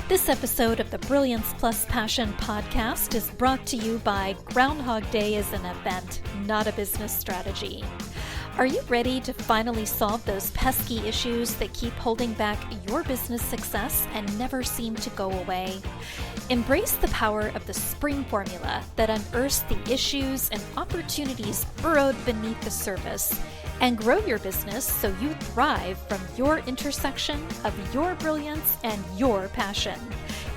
This episode of the Brilliance Plus Passion podcast is brought to you by Groundhog Day is an event, not a business strategy. Are you ready to finally solve those pesky issues that keep holding back your business success and never seem to go away? Embrace the power of the S.P.R.I.N.G formula that unearths the issues and opportunities burrowed beneath the surface, and grow your business so you thrive from your intersection of your brilliance and your passion.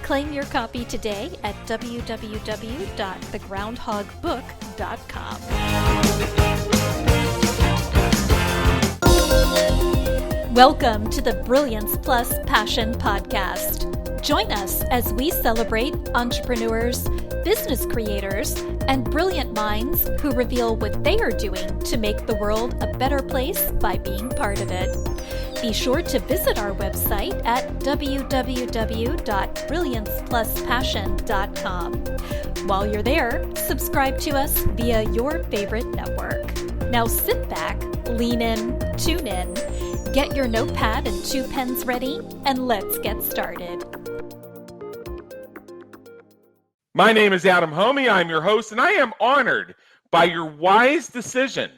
Claim your copy today at www.thegroundhogbook.com. Welcome to the Brilliance Plus Passion podcast. Join us as we celebrate entrepreneurs, business creators, and brilliant minds who reveal what they are doing to make the world a better place by being part of it. Be sure to visit our website at www.brilliancepluspassion.com. While you're there, subscribe to us via your favorite network. Now sit back, lean in, tune in, get your notepad and 2 pens ready, and let's get started. My name is Adam Homey. I'm your host, and I am honored by your wise decision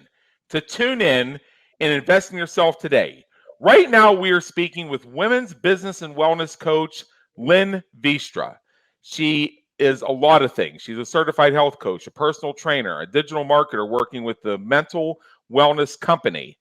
to tune in and invest in yourself today. Right now, we are speaking with women's business and wellness coach, Lynn Veenstra. She is a lot of things. She's a certified health coach, a personal trainer, a digital marketer working with the mental wellness company.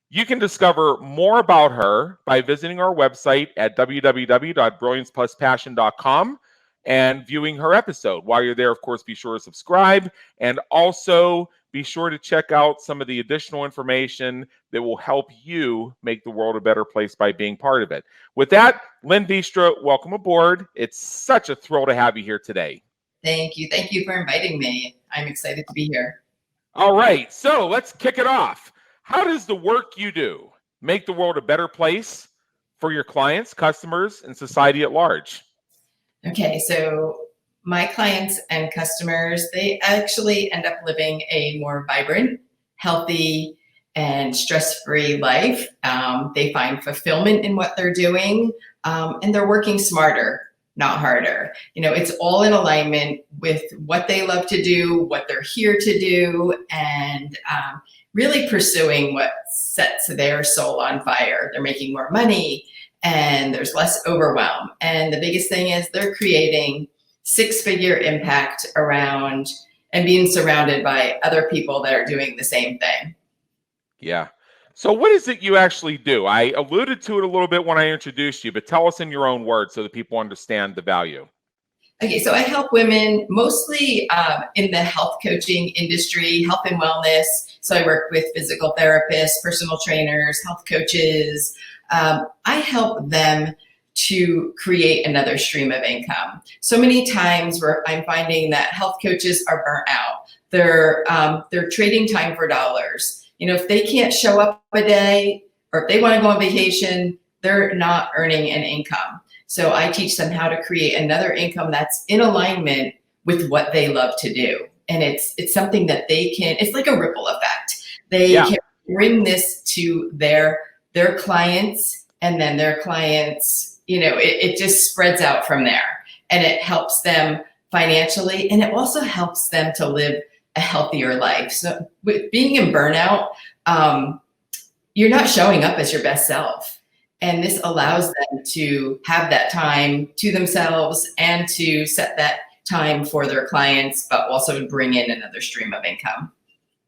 You can discover more about her by visiting our website at www.brilliancepluspassion.com and viewing her episode. While you're there, of course, be sure to subscribe, and also be sure to check out some of the additional information that will help you make the world a better place by being part of it. With that, Lynn Veenstra, welcome aboard. It's such a thrill to have you here today. Thank you. Thank you for inviting me. I'm excited to be here. All right, so let's kick it off. How does the work you do make the world a better place for your clients, customers, and society at large? Okay, so my clients and customers, they actually end up living a more vibrant, healthy, and stress-free life. They find fulfillment in what they're doing, and they're working smarter, not harder. You know, it's all in alignment with what they love to do, what they're here to do, and really pursuing what sets their soul on fire. They're making more money, and there's less overwhelm. And the biggest thing is they're creating 6-figure impact around and being surrounded by other people that are doing the same thing. Yeah. So what is it you actually do? I alluded to it a little bit when I introduced you, but tell us in your own words so that people understand the value. Okay, so I help women mostly in the health coaching industry, health and wellness. So I work with physical therapists, personal trainers, health coaches. I help them to create another stream of income. So many times where I'm finding that health coaches are burnt out. They're trading time for dollars. You know, if they can't show up a day, or if they want to go on vacation, they're not earning an income. So I teach them how to create another income that's in alignment with what they love to do. And it's something that they can, it's like a ripple effect. They can bring this to their clients, and then their clients, you know, it just spreads out from there, and it helps them financially, and it also helps them to live a healthier life. So with being in burnout, you're not showing up as your best self. And this allows them to have that time to themselves and to set that time for their clients, but also bring in another stream of income.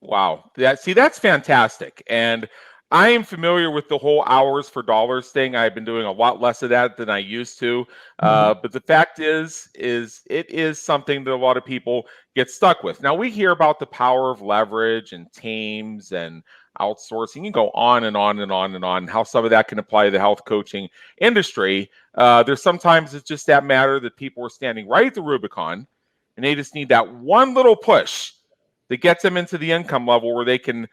Wow. That's fantastic. And I am familiar with the whole hours for dollars thing. I've been doing a lot less of that than I used to. But the fact is it is something that a lot of people get stuck with. Now, we hear about the power of leverage and teams and outsourcing. You can go on and on and on and on, how some of that can apply to the health coaching industry. There's sometimes it's just that matter that people are standing right at the Rubicon, and they just need that one little push that gets them into the income level where they can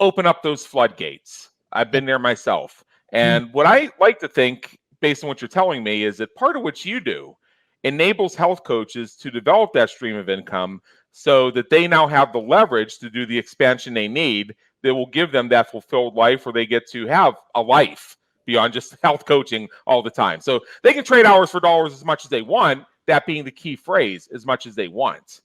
open up those floodgates. I've been there myself. And what I like to think, based on what you're telling me, is that part of what you do enables health coaches to develop that stream of income so that they now have the leverage to do the expansion they need that will give them that fulfilled life, where they get to have a life beyond just health coaching all the time. So they can trade hours for dollars as much as they want, that being the key phrase, as much as they want,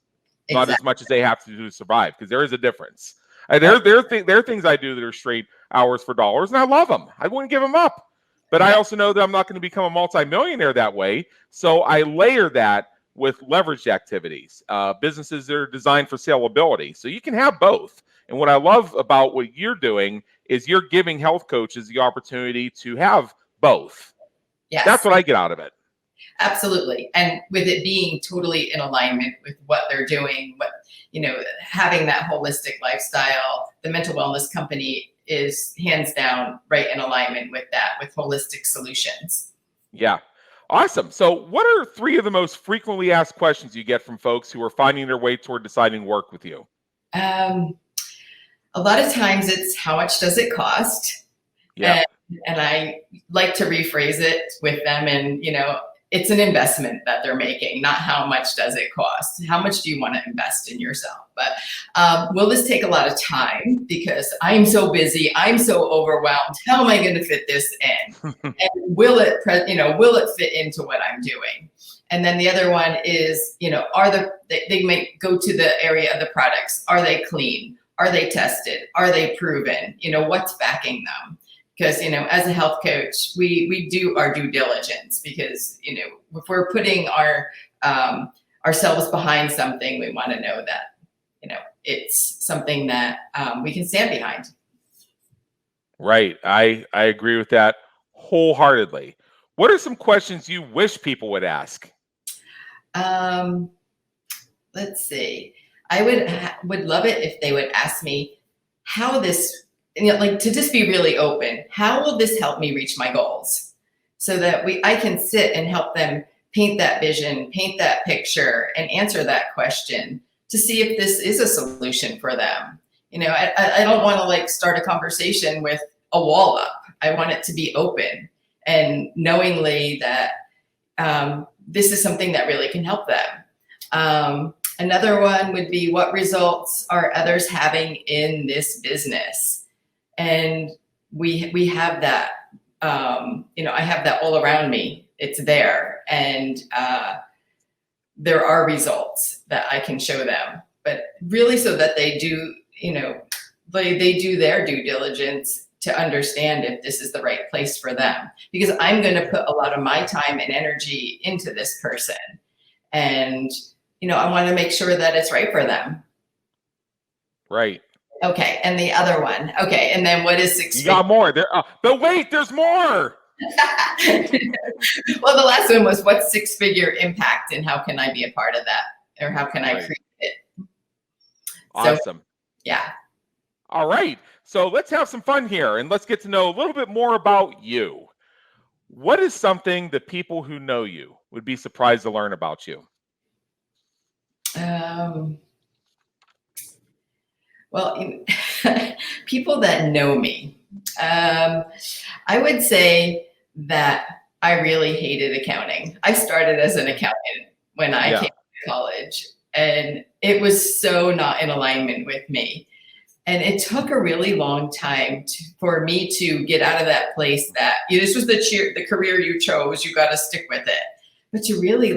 not as much as they have to do to survive, because there is a difference. There are things I do that are straight hours for dollars, and I love them. I wouldn't give them up. But I also know that I'm not going to become a multimillionaire that way. So I layer that with leveraged activities, businesses that are designed for salability. So you can have both. And what I love about what you're doing is you're giving health coaches the opportunity to have both. Yes. That's what I get out of it. Absolutely. And with it being totally in alignment with what they're doing, having that holistic lifestyle, the mental wellness company is hands down right in alignment with that, with holistic solutions. Yeah. Awesome. So what are 3 of the most frequently asked questions you get from folks who are finding their way toward deciding to work with you? A lot of times it's how much does it cost? Yeah. And I like to rephrase it with them, and, it's an investment that they're making, not how much does it cost. How much do you want to invest in yourself? But will this take a lot of time? Because I'm so busy, I'm so overwhelmed. How am I going to fit this in? And will it fit into what I'm doing? And then the other one is, they might go to the area of the products. Are they clean? Are they tested? Are they proven? What's backing them? Because, as a health coach, we do our due diligence, because, if we're putting ourselves behind something, we want to know that, it's something that we can stand behind. Right. I agree with that wholeheartedly. What are some questions you wish people would ask? Let's see. I would love it if they would ask me how this, to just be really open. How will this help me reach my goals? So that I can sit and help them paint that vision, paint that picture, and answer that question to see if this is a solution for them. I don't want to start a conversation with a wall up. I want it to be open and knowingly that this is something that really can help them. Another one would be, what results are others having in this business? And we have that, I have that all around me. It's there. And there are results that I can show them, but really so that they do, they do their due diligence to understand if this is the right place for them. Because I'm going to put a lot of my time and energy into this person. And, I want to make sure that it's right for them. Right. Okay, and the other one. Okay, and then what is 6 figures? You got more there, but wait, there's more. Well, the last one was, what's 6-figure impact, and how can I be a part of that, or how can I create it? Awesome. So, yeah. All right. So let's have some fun here, and let's get to know a little bit more about you. What is something that people who know you would be surprised to learn about you? Well, people that know me, I would say that I really hated accounting. I started as an accountant when I came to college, and it was so not in alignment with me. And it took a really long time for me to get out of that place that this was the career you chose, you got to stick with it. But to really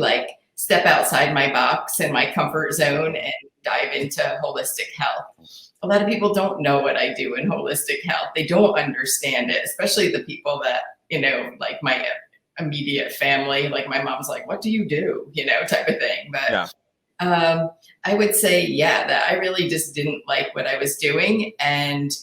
step outside my box and my comfort zone and dive into holistic health. A lot of people don't know what I do in holistic health. They don't understand it, especially the people that, my immediate family, my mom's like, what do you do? Type of thing. But I would say, that I really just didn't like what I was doing. And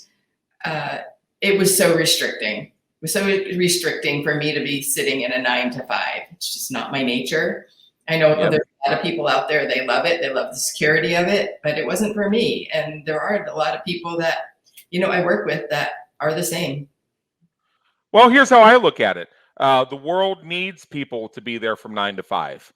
it was so restricting. It was so restricting for me to be sitting in a 9-to-5. It's just not my nature. I know there's a lot of people out there, they love it. They love the security of it, but it wasn't for me. And there are a lot of people that, I work with that are the same. Well, here's how I look at it. The world needs people to be there from 9 to 5.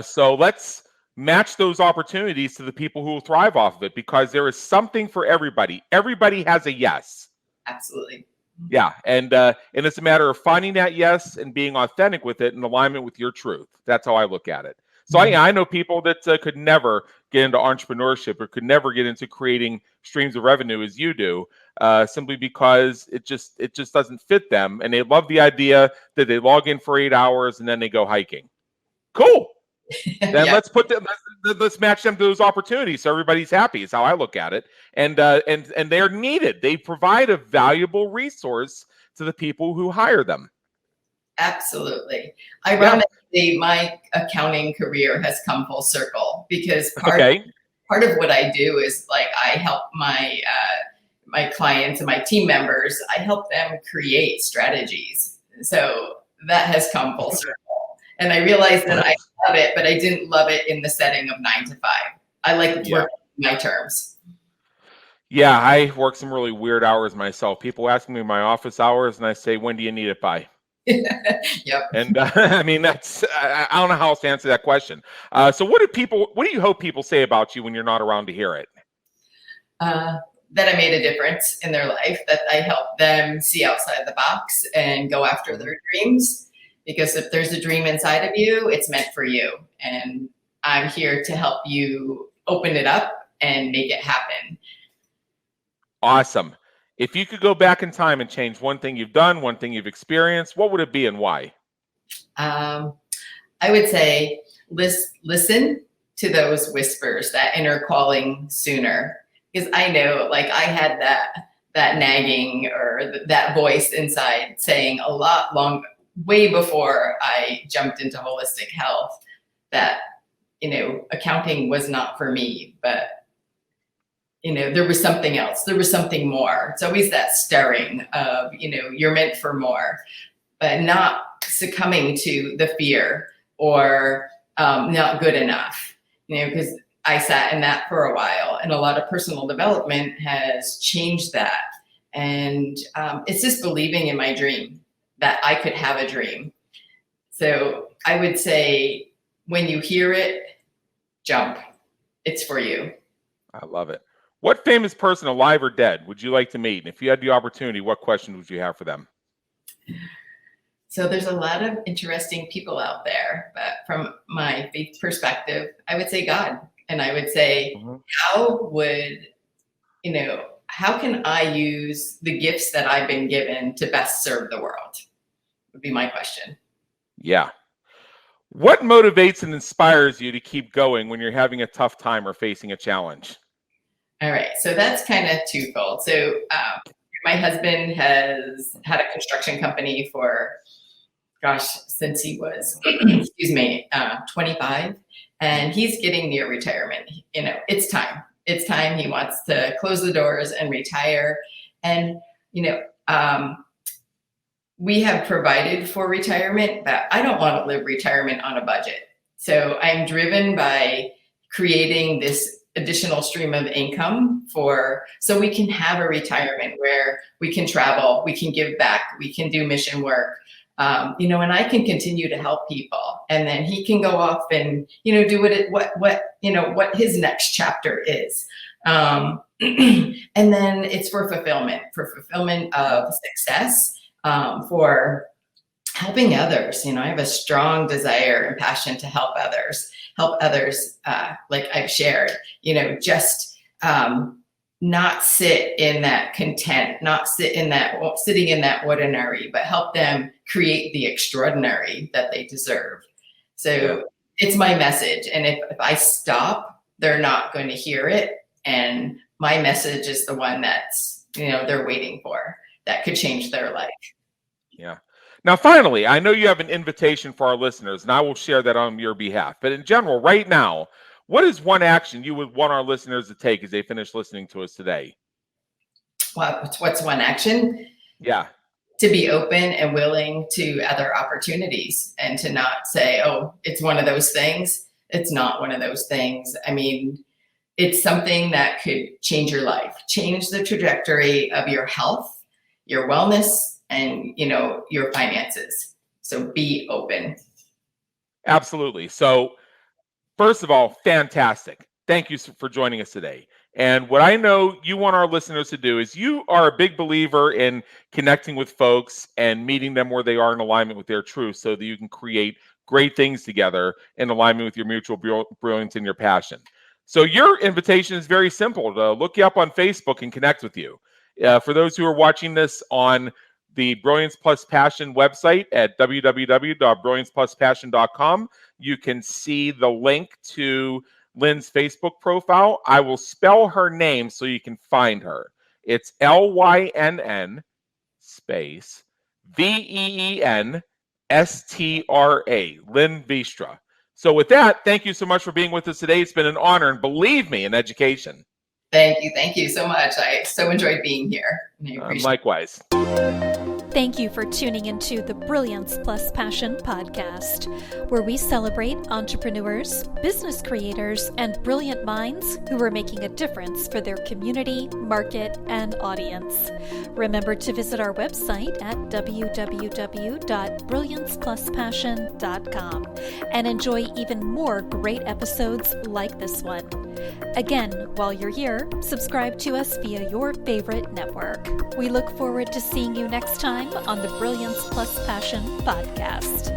So let's match those opportunities to the people who will thrive off of it, because there is something for everybody. Everybody has a yes. Absolutely. Yeah. And it's a matter of finding that yes and being authentic with it in alignment with your truth. That's how I look at it. So I know people that could never get into entrepreneurship or could never get into creating streams of revenue as you do, simply because it just doesn't fit them, and they love the idea that they log in for 8 hours and then they go hiking. Cool. Then Yeah. let's match them to those opportunities so everybody's happy. Is how I look at it. And they're needed. They provide a valuable resource to the people who hire them. Absolutely. Ironically, my accounting career has come full circle because part of what I do is like I help my clients and my team members. I help them create strategies. So that has come full circle. And I realized that I love it, but I didn't love it in the setting of 9 to 5. I like working my terms. Yeah, I work some really weird hours myself. People ask me my office hours, and I say, "When do you need it by?" Yep. And I mean, I don't know how else to answer that question. So what do you hope people say about you when you're not around to hear it? That I made a difference in their life, that I helped them see outside the box and go after their dreams. Because if there's a dream inside of you, it's meant for you. And I'm here to help you open it up and make it happen. Awesome. If you could go back in time and change one thing you've done, one thing you've experienced, what would it be and why? I would say listen to those whispers, that inner calling sooner. Because I know, like, I had that nagging or that voice inside saying a lot longer, way before I jumped into holistic health, that, accounting was not for me, but, there was something else. There was something more. It's always that stirring of, you're meant for more, but not succumbing to the fear or not good enough, because I sat in that for a while, and a lot of personal development has changed that. And it's just believing in my dream, that I could have a dream. So I would say, when you hear it, jump. It's for you. I love it. What famous person, alive or dead, would you like to meet? And if you had the opportunity, what questions would you have for them? So there's a lot of interesting people out there, but from my faith perspective, I would say God. And I would say, how can I use the gifts that I've been given to best serve the world? Would be my question. Yeah. What motivates and inspires you to keep going when you're having a tough time or facing a challenge? All right. So that's kind of twofold. So my husband has had a construction company for, since he was, 25, and he's getting near retirement. It's time. It's time. He wants to close the doors and retire. And, we have provided for retirement, but I don't want to live retirement on a budget. So I'm driven by creating this additional stream of income so we can have a retirement where we can travel, we can give back, we can do mission work, and I can continue to help people. And then he can go off and, do what his next chapter is. And then it's for fulfillment of success, for helping others. I have a strong desire and passion to help others, like I've shared, just not sit in that content, not sitting in that ordinary, but help them create the extraordinary that they deserve. So it's my message. And if I stop, they're not going to hear it. And my message is the one that's, they're waiting for, that could change their life. Yeah. Now, finally, I know you have an invitation for our listeners, and I will share that on your behalf. But in general, right now, what is one action you would want our listeners to take as they finish listening to us today? What's one action? Yeah. To be open and willing to other opportunities, and to not say, oh, it's one of those things. It's not one of those things. I mean, it's something that could change your life, change the trajectory of your health, your wellness, and your finances. So be open. Absolutely. So first of all, fantastic. Thank you for joining us today. And what I know you want our listeners to do is, you are a big believer in connecting with folks and meeting them where they are in alignment with their truth, so that you can create great things together in alignment with your mutual brilliance and your passion. So your invitation is very simple, to look you up on Facebook and connect with you. For those who are watching this on the Brilliance Plus Passion website at www.brilliancepluspassion.com, you can see the link to Lynn's Facebook profile. I will spell her name so you can find her. It's Lynn space Veenstra, Lynn Veenstra. So with that, thank you so much for being with us today. It's been an honor, and believe me, an education. Thank you so much. I so enjoyed being here. Likewise. Thank you for tuning into the Brilliance Plus Passion podcast, where we celebrate entrepreneurs, business creators, and brilliant minds who are making a difference for their community, market, and audience. Remember to visit our website at www.brilliancepluspassion.com and enjoy even more great episodes like this one. Again, while you're here, subscribe to us via your favorite network. We look forward to seeing you next time on the Brilliance Plus Passion podcast.